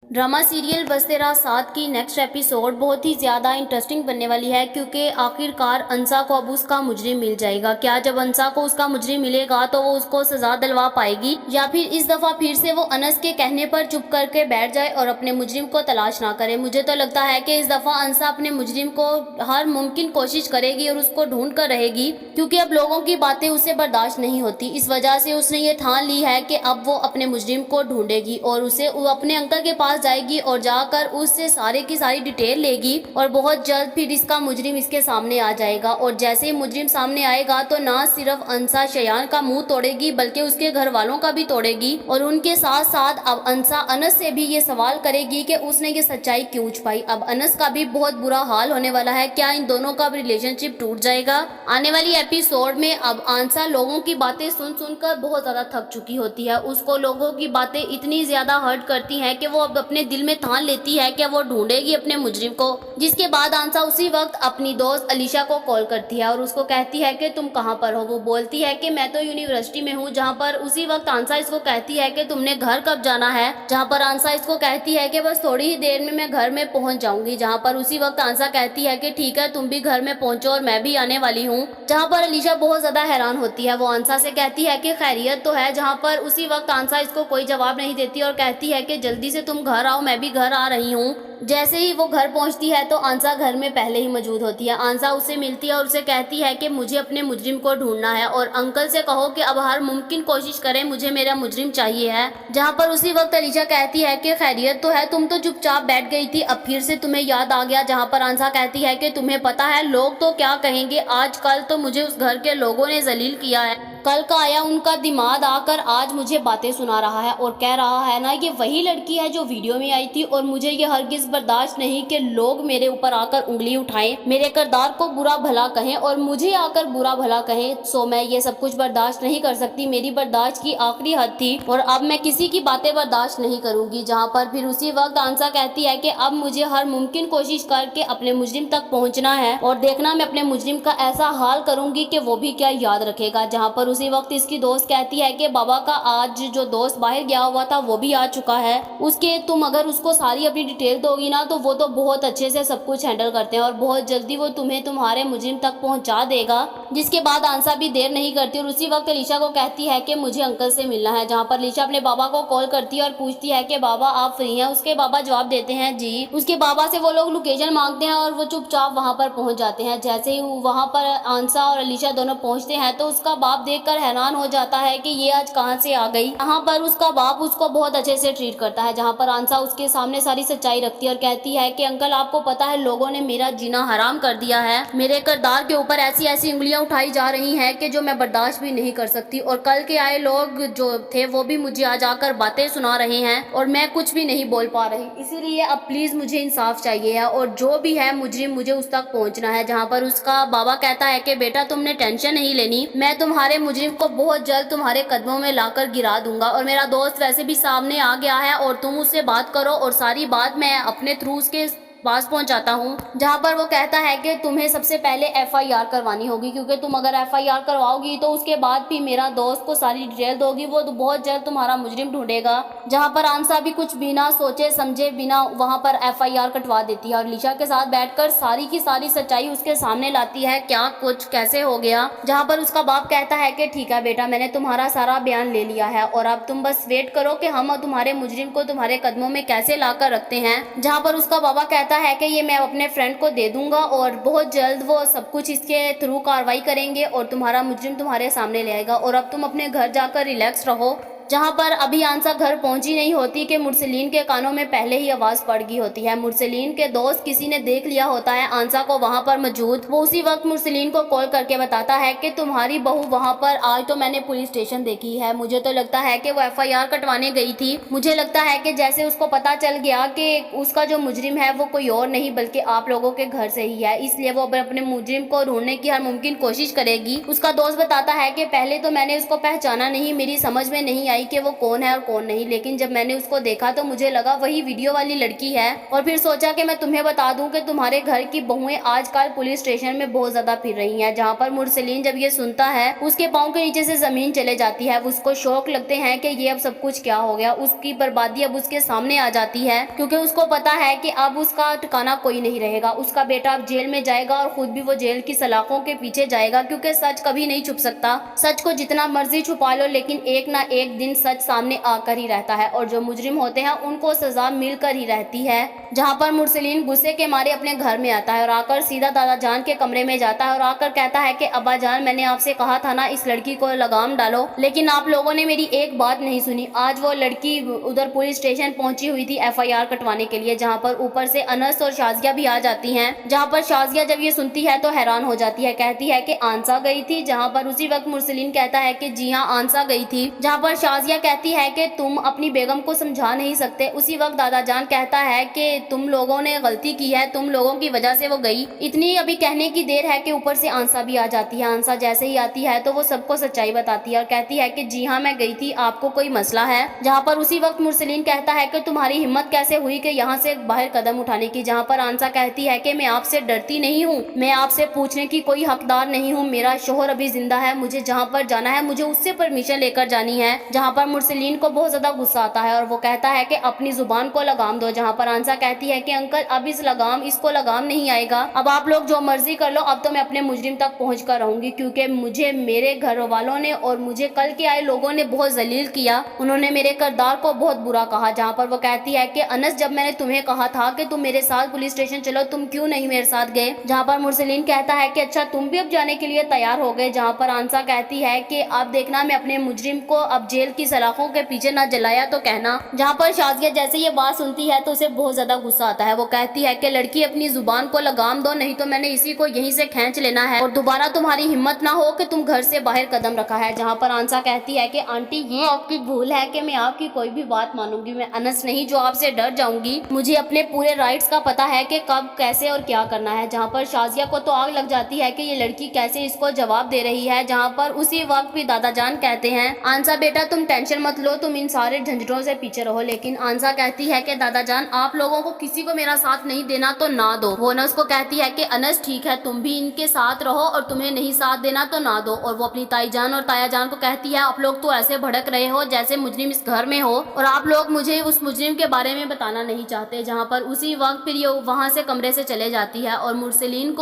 Drama serial बस तेरा साथ की नेक्स्ट एपिसोड बहुत ही ज़्यादा इंटरेस्टिंग बनने वाली है, क्योंकि आखिरकार अंसा को अब उसका मुजरिम मिल जाएगा। क्या जब अंसा को उसका मुजरिम मिलेगा तो वो उसको सज़ा दिलवा पाएगी, या फिर इस दफ़ा फिर से वो अनस के कहने पर चुप करके बैठ जाए और अपने मुजरिम को तलाश ना करे। मुझे तो लगता है कि इस दफ़ा अंसा अपने मुजरिम को हर मुमकिन कोशिश करेगी और उसको ढूंढ कर रहेगी, क्योंकि अब लोगों की बातें उसे बर्दाश्त नहीं होती। इस वजह से उसने ये ठान ली है कि अब वो अपने मुजरिम को ढूंढेगी और वो अपने अंकल के पास जाएगी और जाकर उससे सारे की सारी डिटेल लेगी, और बहुत जल्द फिर इसका मुजरिम इसके सामने आ जाएगा। और जैसे ही मुजरिम सामने आएगा तो ना सिर्फ अंसा शयान का मुंह तोड़ेगी बल्कि उसके घर वालों का भी तोड़ेगी, और उनके साथ साथ अब अंसा अनस से भी ये सवाल करेगी कि उसने ये सच्चाई क्यों छुपाई। अब अनस का भी बहुत बुरा हाल होने वाला है। क्या इन दोनों का रिलेशनशिप टूट जाएगा? आने वाली एपिसोड में अब अंसा लोगों की बातें सुन सुनकर बहुत ज्यादा थक चुकी होती है। उसको लोगों की बातें इतनी ज्यादा हर्ट करती हैं कि वो अब अपने दिल में ठान लेती है कि वो ढूंढेगी अपने मुजरिम को। जिसके बाद आंसा उसी वक्त अपनी दोस्त अलीशा को कॉल करती है और उसको कहती है कि तुम कहाँ पर हो। वो बोलती है कि मैं तो यूनिवर्सिटी में हूँ। जहाँ पर उसी वक्त आंसा इसको कहती है कि तुमने घर कब जाना है। जहाँ पर आंसा इसको कहती है कि बस थोड़ी ही देर में मैं घर में पहुँच जाऊंगी। जहाँ पर उसी वक्त आंसा कहती है कि ठीक है, तुम भी घर में पहुँचो और मैं भी आने वाली हूँ। जहाँ पर अलीशा बहुत ज्यादा हैरान होती है। वो आंसा से कहती है कि खैरियत तो है। जहाँ पर उसी वक्त आंसा इसको कोई जवाब नहीं देती और कहती है कि जल्दी से तुम घर आओ, मैं भी घर आ रही हूँ। जैसे ही वो घर पहुंचती है तो आंसा घर में पहले ही मौजूद होती है। आंसा उससे मिलती है और उसे कहती है कि मुझे अपने मुजरिम को ढूंढना है और अंकल से कहो कि अब हर मुमकिन कोशिश करें, मुझे मेरा मुजरिम चाहिए है। जहाँ पर उसी वक्त अलीशा कहती है कि खैरियत तो है, तुम तो चुपचाप बैठ गई थी, अब फिर से तुम्हें याद आ गया। जहाँ पर आंसा कहती है कि तुम्हें पता है लोग तो क्या कहेंगे, आजकल तो मुझे उस घर के लोगों ने जलील किया है। कल का आया उनका दिमाग आकर आज मुझे बातें सुना रहा है और कह रहा है ना ये वही लड़की है जो वीडियो में आई थी, और मुझे ये हरगिज बर्दाश्त नहीं कि लोग मेरे ऊपर आकर उंगली उठाएं, मेरे किरदार को बुरा भला कहें और मुझे आकर बुरा भला कहें। सो मैं ये सब कुछ बर्दाश्त नहीं कर सकती। मेरी बर्दाश्त की आखिरी हद थी और अब मैं किसी की बातें बर्दाश्त नहीं करूंगी। जहाँ पर फिर उसी वक्त आंसा कहती है कि अब मुझे हर मुमकिन कोशिश करके अपने मुजरिम तक पहुंचना है और देखना मैं अपने मुजरिम का ऐसा हाल करूंगी कि वो भी क्या याद रखेगा। जहाँ पर उसी वक्त इसकी दोस्त कहती है कि बाबा का आज जो दोस्त बाहर गया हुआ था वो भी आ चुका है, उसके तुम अगर उसको सारी अपनी डिटेल दोगी ना तो वो तो बहुत अच्छे से सब कुछ हैंडल करते हैं और बहुत जल्दी वो तुम्हें तुम्हारे मुजरिम तक पहुंचा देगा। जिसके बाद आंसा भी देर नहीं करती और उसी वक्त अलीशा को कहती है कि मुझे अंकल से मिलना है। जहाँ पर अलीशा अपने बाबा को कॉल करती है और पूछती है कि बाबा आप फ्री हैं। उसके बाबा जवाब देते हैं जी। उसके बाबा से वो लोग लोकेशन मांगते हैं और वो चुपचाप वहाँ पर पहुँच जाते हैं। जैसे ही वहाँ पर आंसा और अलीशा दोनों पहुँचते हैं तो उसका बाप देखकर हैरान हो जाता है कि ये आज कहाँ से आ गई। यहाँ पर उसका बाप उसको बहुत अच्छे से ट्रीट करता है। जहाँ पर आंसा उसके सामने सारी सच्चाई रखती है और कहती है कि अंकल आपको पता है लोगों ने मेरा जीना हराम कर दिया है, मेरे किरदार के ऊपर ऐसी ऐसी उंगलियां उठाई जा रही हैं कि जो मैं बर्दाश्त भी नहीं कर सकती, और कल के आए लोग जो थे वो भी मुझे आ जाकर बातें सुना रहे हैं और मैं कुछ भी नहीं बोल पा रही। इसीलिए अब प्लीज मुझे इंसाफ चाहिए है और जो भी है मुजरिम मुझे उस तक पहुंचना है। जहाँ पर उसका बाबा कहता है कि बेटा तुमने टेंशन नहीं लेनी, मैं तुम्हारे मुजरिम को बहुत जल्द तुम्हारे कदमों में लाकर गिरा दूंगा, और मेरा दोस्त वैसे भी सामने आ गया है और तुम उससे बात करो और सारी बात मैं अपने थ्रू उसके पास पहुंचाता हूं। जहां पर वो कहता है कि तुम्हें सबसे पहले एफआईआर करवानी होगी, क्योंकि तुम अगर एफआईआर करवाओगी तो उसके बाद भी मेरा दोस्त को सारी डिटेल दोगी, वो तो बहुत जल्द तुम्हारा मुजरिम ढूंढेगा। जहां पर आंसा भी कुछ बिना सोचे समझे बिना वहां पर एफआईआर कटवा देती है और अलीशा के साथ बैठकर सारी की सारी सच्चाई उसके सामने लाती है, क्या कुछ कैसे हो गया। जहाँ पर उसका बाप कहता है कि ठीक है बेटा, मैंने तुम्हारा सारा बयान ले लिया है और अब तुम बस वेट करो कि हम तुम्हारे मुजरिम को तुम्हारे कदमों में कैसे लाकर रखते हैं। जहाँ पर उसका बाबा कहता है कि ये मैं अपने फ्रेंड को दे दूंगा और बहुत जल्द वो सब कुछ इसके थ्रू कार्रवाई करेंगे और तुम्हारा मुजरिम तुम्हारे सामने ले आएगा, और अब तुम अपने घर जाकर रिलैक्स रहो। जहाँ पर अभी आंसा घर पहुंची नहीं होती कि मुरसलीन के कानों में पहले ही आवाज़ पड़ गई होती है। मुरसलीन के दोस्त किसी ने देख लिया होता है आंसा को वहाँ पर मौजूद। वो उसी वक्त मुरसलीन को कॉल करके बताता है कि तुम्हारी बहू वहाँ पर आज तो मैंने पुलिस स्टेशन देखी है, मुझे तो लगता है कि वो एफआईआर कटवाने गई थी। मुझे लगता है कि जैसे उसको पता चल गया कि उसका जो मुजरिम है वो कोई और नहीं बल्कि आप लोगों के घर से ही है, इसलिए वो अपने मुजरिम को ढूंढने की हर मुमकिन कोशिश करेगी। उसका दोस्त बताता है कि पहले तो मैंने उसको पहचाना नहीं, मेरी समझ में नहीं आई सच्चाई कि वो कौन है और कौन नहीं, लेकिन जब मैंने उसको देखा तो मुझे लगा वही वीडियो वाली लड़की है। और फिर सोचा कि मैं तुम्हें बता दूं कि तुम्हारे घर की बहुएं आजकल पुलिस स्टेशन में बहुत ज्यादा फिर रही हैं। जहाँ पर मुरसलीन जब ये सुनता है उसके पाँव के नीचे से जमीन चले जाती है। उसको शौक लगते हैं कि ये अब सब कुछ क्या हो गया, उसकी बर्बादी अब उसके सामने आ जाती है, क्योंकि उसको पता है कि अब उसका ठिकाना कोई नहीं रहेगा। उसका बेटा अब जेल में जाएगा और खुद भी वो जेल की सलाखों के पीछे जाएगा, क्योंकि सच कभी नहीं छुप सकता। सच को जितना मर्जी छुपा लो, लेकिन एक ना एक दिन सच सामने आकर ही रहता है, और जो मुजरिम होते हैं उनको सजा मिलकर ही रहती है। जहाँ पर मुरसलीन गुस्से के मारे अपने घर में आता है और आकर सीधा दादा जान के कमरे में जाता है और आकर कहता है कि अब्बा जान, मैंने आपसे कहा था ना इस लड़की को लगाम डालो, लेकिन आप लोगों ने मेरी एक बात नहीं सुनी। आज वो लड़की उधर पुलिस स्टेशन पहुंची हुई थी FIR कटवाने के लिए, जहाँ पर ऊपर से अनस और शाजिया भी आ जाती हैं। जहाँ पर शाजिया जब ये सुनती है तो हैरान हो जाती है, कहती है कि आंसा गई थी। जहाँ पर उसी वक्त मुरसलीन कहता है कि जी हाँ आंसा गई थी। जहाँ पर शाजिया कहती है कि तुम अपनी बेगम को समझा नहीं सकते। उसी वक्त दादा जान कहता है कि तुम लोगों ने गलती की है, तुम लोगों की वजह से वो गई। इतनी अभी कहने की देर है कि ऊपर से आंसा भी आ जाती है। आंसा जैसे ही आती है तो वो सबको सच्चाई बताती है और कहती है कि जी हाँ मैं गई थी, आपको कोई मसला है। जहाँ पर उसी वक्त मुरसलीन कहता है कि तुम्हारी हिम्मत कैसे हुई कि यहाँ से बाहर कदम उठाने की। जहाँ पर आंसा कहती है कि मैं आपसे डरती नहीं हूँ, मैं आपसे पूछने की कोई हकदार नहीं हूँ, मेरा शोहर अभी जिंदा है, मुझे जहाँ पर जाना है मुझे उससे परमिशन लेकर जानी है। जहाँ पर मुरसलीन को बहुत ज्यादा गुस्सा आता है और वो कहता है कि अपनी जुबान को लगाम दो। जहाँ पर आंसा कहती है कि अंकल अब इसको लगाम नहीं आएगा, अब आप लोग जो मर्जी कर लो, अब तो मैं अपने मुजरिम तक पहुँच कर रहूंगी, क्योंकि मुझे मेरे घर वालों ने और मुझे कल के आए लोगों ने बहुत जलील किया, उन्होंने मेरे किरदार को बहुत बुरा कहा। जहाँ पर वो कहती है कि अनस जब मैंने तुम्हें कहा था कि तुम मेरे साथ पुलिस स्टेशन चलो, तुम क्यों नहीं मेरे साथ गए। जहाँ पर मुरसलीन कहता है कि अच्छा तुम भी अब जाने के लिए तैयार हो गए। जहाँ पर आंसा कहती है कि अब देखना मैं अपने मुजरिम को अब जेल की सलाखों के पीछे ना जलाया तो कहना। जहाँ पर शाजिया जैसे ये बात सुनती है तो उसे बहुत ज्यादा गुस्सा आता है। वो कहती है कि लड़की अपनी जुबान को लगाम दो, नहीं तो मैंने इसी को यहीं से खींच लेना है और दोबारा तुम्हारी हिम्मत ना हो कि तुम घर से बाहर कदम रखा है। जहाँ पर आंसा कहती है कि आंटी ये आपकी भूल है कि मैं आपकी कोई भी बात मानूंगी, मैं अनस नहीं जो आपसे डर जाऊंगी, मुझे अपने पूरे राइट्स का पता है कि कब कैसे और क्या करना है। जहाँ पर शाजिया को तो आग लग जाती है कि ये लड़की कैसे इसको जवाब दे रही है। जहाँ पर उसी वक्त भी दादा जान कहते हैं आंसा बेटा तुम टेंशन मत लो, तुम इन सारे झंझटों से पीछे रहो। लेकिन आंसा कहती है कि दादा जान आप लोगों को किसी को मेरा साथ नहीं देना तो ना दो। वो अनस को कहती है कि अनस ठीक है तुम भी इनके साथ रहो और तुम्हें नहीं साथ देना तो ना दो। और वो अपनी ताई जान और ताया जान को कहती है आप लोग तो ऐसे भड़क रहे हो जैसे मुजरिम इस घर में हो और आप लोग मुझे उस मुजरिम के बारे में बताना नहीं चाहते। जहाँ पर उसी वक्त फिर ये वहाँ से कमरे से चले जाती है और मुरसलीन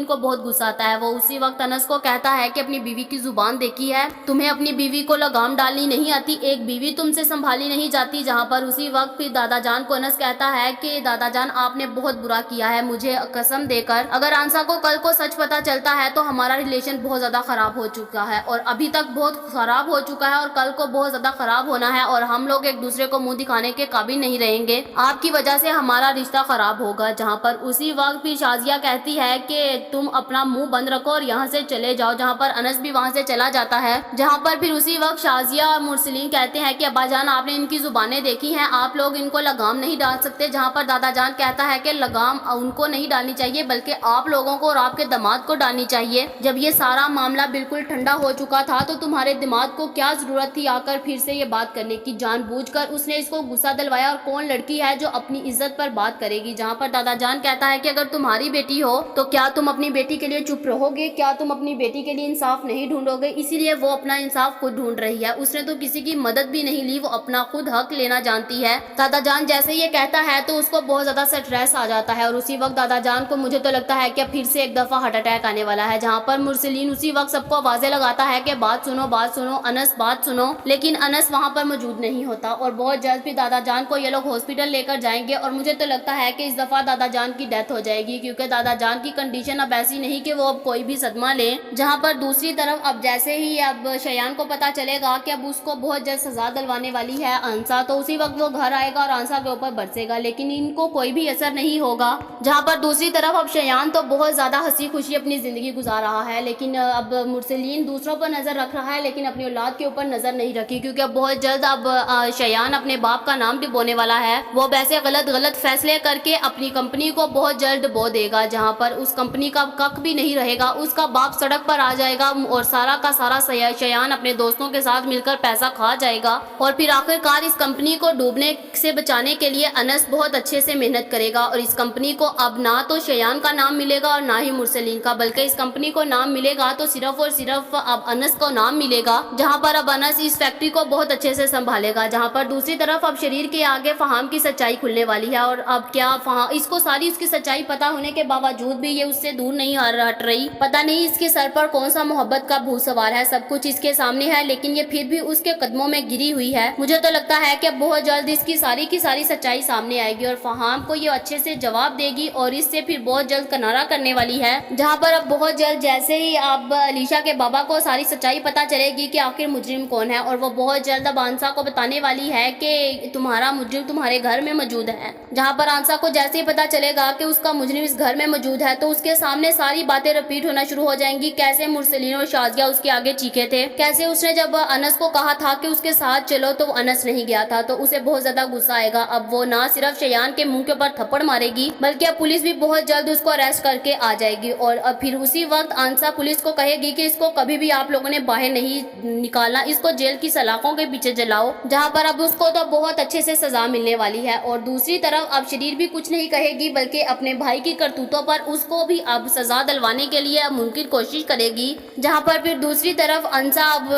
को बहुत गुस्सा आता है। वो उसी वक्त अनस को कहता है कि अपनी बीवी की जुबान देखी है, तुम्हें अपनी बीवी को लगाम डालनी नहीं आती, एक बीवी तुमसे संभाली नहीं जाती। जहाँ पर उसी वक्त फिर दादा जान को अनस कहता है कि दादा जान आपने बहुत बुरा किया है, मुझे कसम देकर अगर आंसा को कल को सच पता चलता है तो हमारा रिलेशन बहुत ज्यादा खराब हो चुका है और अभी तक बहुत खराब हो चुका है और कल को बहुत ज्यादा खराब होना है और हम लोग एक दूसरे को मुंह दिखाने के काबिल नहीं रहेंगे, आपकी वजह से हमारा रिश्ता खराब होगा। जहाँ पर उसी वक्त भी शाजिया कहती है कि तुम अपना मुंह बंद रखो और यहाँ से चले जाओ। जहाँ पर अनस भी वहाँ से चला जाता है। जहाँ पर फिर उसी वक्त शाजिया और मुरसलीन कहते हैं कि अब्बा जान आपने इनकी जुबानें देखी हैं, आप लोग इनको लगाम नहीं डाल सकते। जहाँ पर दादा जान कहता है कि लगाम उनको नहीं डालनी चाहिए बल्कि आप लोगों को और आपके दामाद को डालनी चाहिए। जब ये सारा मामला बिल्कुल ठंडा हो चुका था तो तुम्हारे दिमाग को क्या जरूरत थी आकर फिर से ये बात करने की, जानबूझकर उसने इसको गुस्सा दिलवाया और कौन लड़की है जो अपनी इज्जत पर बात करेगी। जहाँ पर दादा जान कहता है कि अगर तुम्हारी बेटी हो तो क्या तुम अपनी बेटी के लिए चुप रहोगे, क्या तुम अपनी बेटी के लिए इंसाफ नहीं ढूंढोगे। इसीलिए वो अपना इंसाफ खुद ढूंढ रही है, उसने तो किसी की मदद भी नहीं ली, वो अपना खुद हक लेना जानती है। दादा जान जैसे ये कहता है तो उसको बहुत ज्यादा स्ट्रेस आ जाता है और उसी वक्त दादा जान को मुझे तो लगता है कि फिर से एक दफा हार्ट अटैक आने वाला है। जहाँ पर मुरसलीन उसी वक्त सबको आवाजें लगाता है कि बात सुनो अनस बात सुनो, लेकिन अनस वहाँ पर मौजूद नहीं होता और बहुत जल्द भी दादा जान को ये लोग हॉस्पिटल लेकर जाएंगे और मुझे तो लगता है कि इस दफा दादा जान की डेथ हो जाएगी, क्योंकि दादा जान की कंडीशन अब ऐसी नहीं कि वो अब कोई भी सदमा ले। जहाँ पर दूसरी तरफ अब जैसे ही अब शयान को पता चलेगा कि अब उसको बहुत जल्द सजा दिलवाने वाली है आंसा, तो उसी वक्त वो घर आएगा और आंसा के ऊपर बरसेगा, लेकिन इनको कोई भी असर नहीं होगा। जहाँ पर दूसरी तरफ अब शयान तो बहुत ज्यादा हंसी खुशी अपनी जिंदगी गुजार रहा है, लेकिन अब मुरसलीन दूसरों पर नजर रख रहा है लेकिन अपनी औलाद के ऊपर नजर नहीं रखी, क्योंकि अब बहुत जल्द अब शयान अपने बाप का नाम डुबोने वाला है। वो वैसे गलत फैसले करके अपनी कंपनी को बहुत जल्द डुबो देगा, जहाँ पर उस कंपनी का कख भी नहीं रहेगा, उसका बाप सड़क पर आ जाएगा और सारा का सारा शयान अपने दोस्तों के साथ मिलकर पैसा खा जाएगा और फिर आखिरकार इस कंपनी को डूबने से बचाने के लिए अनस बहुत अच्छे से मेहनत करेगा और इस कंपनी को अब ना तो शयान का नाम मिलेगा और ना ही मुरसलीन का, बल्कि इस कंपनी को नाम मिलेगा तो सिर्फ और सिर्फ अब अनस को नाम मिलेगा, जहां पर अब अनस इस फैक्ट्री को बहुत अच्छे से संभालेगा। जहां पर दूसरी तरफ अब शरीर के आगे फहाम की सच्चाई खुलने वाली है और अब क्या इसको सारी उसकी सच्चाई पता होने के बावजूद भी ये उससे दूर नहीं हट रही। पता नहीं इसके सर पर कौन सा मोहब्बत का भूत सवार है, सब कुछ इसके सामने है लेकिन ये फिर भी उसके कदमों में गिरी हुई है। मुझे तो लगता है कि बहुत जल्द इसकी सारी की सारी सच्चाई सामने आएगी और फहाम को ये अच्छे से जवाब देगी और इससे फिर बहुत जल्द किनारा करने वाली है। जहाँ पर अब बहुत जल्द जैसे ही अब अलीशा के बाबा को सारी सच्चाई पता चलेगी कि आखिर मुजरिम कौन है और वो बहुत जल्द अब आंसा को बताने वाली है कि तुम्हारा मुजरिम तुम्हारे घर में मौजूद है। जहाँ पर आंसा को जैसे ही पता चलेगा कि उसका मुजरिम इस घर में मौजूद है तो उसके सामने सारी बातें रिपीट होना शुरू हो जाएंगी। कैसे मुरसलीन और शाजिया उसके आगे चीखे थे, कैसे उसने जब अनस को कहा था कि उसके साथ चलो तो अनस नहीं गया था, तो उसे बहुत ज्यादा गुस्सा आएगा। अब वो ना सिर्फ शयान के मुंह के ऊपर थप्पड़ मारेगी बल्कि अब पुलिस भी बहुत जल्द उसको अरेस्ट करके आ जाएगी और अब फिर उसी वक्त आंसा पुलिस को कहेगी कि इसको कभी भी आप लोगों ने बाहर नहीं निकालना, इसको जेल की सलाखों के पीछे जलाओ। जहाँ पर अब उसको तो बहुत अच्छे से सजा मिलने वाली है और दूसरी तरफ अब शरीर भी कुछ नहीं कहेगी बल्कि अपने भाई की करतूतों पर उसको भी अब सजा दिलवाने के लिए मुमकिन कोशिश करेगी। जहाँ पर फिर दूसरी तरफ अंसा अब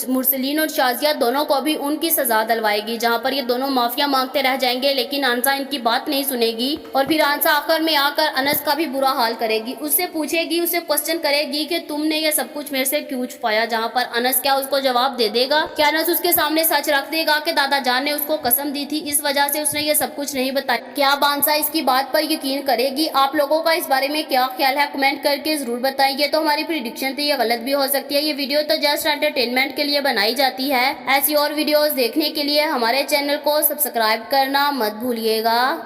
मुरसलीन और शाजिया दोनों को भी उनकी सजा दिलवाएगी। जहाँ पर ये दोनों माफिया मांगते रह जाएंगे लेकिन अंसा इनकी बात नहीं सुनेगी और फिर अंसा आखिर में आकर अनस का भी बुरा हाल करेगी, उससे पूछेगी, उससे क्वेश्चन करेगी कि तुमने ये सब कुछ मेरे से क्यों छुपाया। जहाँ पर अनस क्या उसको जवाब दे देगा, क्या अनस उसके सामने सच रख देगा कि दादा जान ने उसको कसम दी थी इस वजह से उसने ये सब कुछ नहीं बताया। क्या बांसा इसकी बात पर यकीन करेगी? आप लोगों का इस बारे में क्या ख्याल है कमेंट करके जरूर बताइए। ये तो हमारी प्रेडिक्शन थी, ये गलत भी हो सकती है। ये वीडियो तो जस्ट एंटरटेनमेंट के लिए बनाई जाती है। ऐसी और वीडियोस देखने के लिए हमारे चैनल को सब्सक्राइब करना मत भूलिएगा।